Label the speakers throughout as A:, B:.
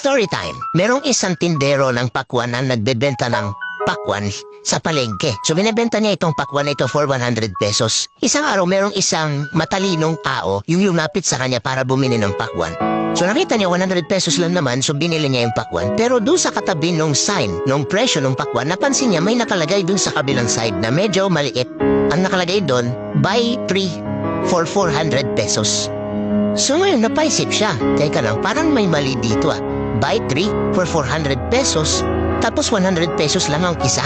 A: Story time. Merong isang tindero ng pakwan na nagbebenta ng pakwan sa palengke. So binebenta niya itong pakwan na ito for 100 pesos. Isang araw merong isang matalinong tao yung lumapit sa kanya para bumili ng pakwan. So nakita niya 100 pesos lang naman, so binili niya yung pakwan. Pero doon sa katabi nung sign, nung presyo ng pakwan, napansin niya may nakalagay doon sa kabilang side na medyo maliit. Ang nakalagay doon, buy 3 for 400 pesos. So ngayon napaisip siya, teka lang, parang may mali dito ah. Buy 3 for 400 pesos, tapos 100 pesos lang ang isa.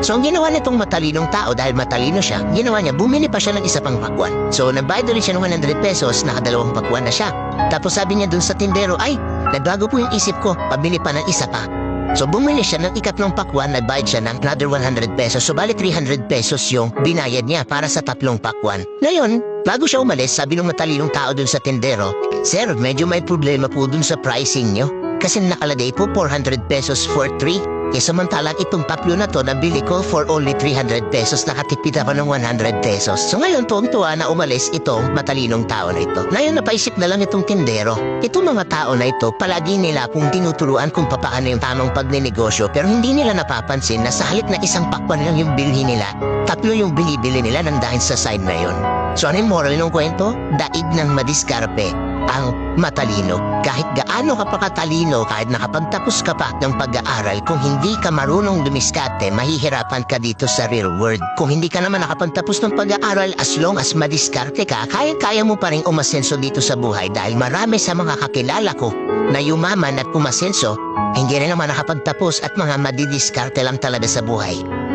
A: So ang ginawa nitong matalinong tao, dahil matalino siya, ginawa niya, bumili pa siya ng isa pang pakwan. So nagbayad ulit siya ng 100 pesos, nakadalawang pakwan na siya. Tapos sabi niya dun sa tindero, ay, nagbago po yung isip ko, pabili pa ng isa pa. So bumili siya ng ikatlong pakwan, nagbayad siya ng another 100 pesos. So bali 300 pesos yung binayad niya para sa tatlong pakwan. Ngayon, bago siya umalis, sabi ng matalinong tao dun sa tindero, Sir, medyo may problema po dun sa pricing niyo. Kasi nakalagay po 400 pesos for 3. Samantalang itong tatlo na to nabili ko for only 300 pesos, nakatipid ako ng 100 pesos. So ngayon tuwang-tuwa na umalis itong matalinong tao na ito. Ngayon napaisip na lang itong tindero. Itong mga tao na ito, palagi nila kung tinuturuan kung papaano yung tamang pagninegosyo, pero hindi nila napapansin na sa halip na isang pakwan lang yung bilhin nila, tatlo yung binibili nila nang dahil sa side na yun. So ano yung moral ng kwento? Daig ng madiskarpe ang matalino. Kahit gaano ka pa katalino, kahit nakapagtapos ka pa ng pag-aaral, kung hindi ka marunong dumiskarte, mahihirapan ka dito sa real world. Kung hindi ka naman nakapagtapos ng pag-aaral, as long as madiskarte ka, kaya mo pa rin umasenso dito sa buhay, dahil marami sa mga kakilala ko na yumaman at umasenso, hindi rin naman nakapagtapos at mga madidiskarte lang talaga sa buhay.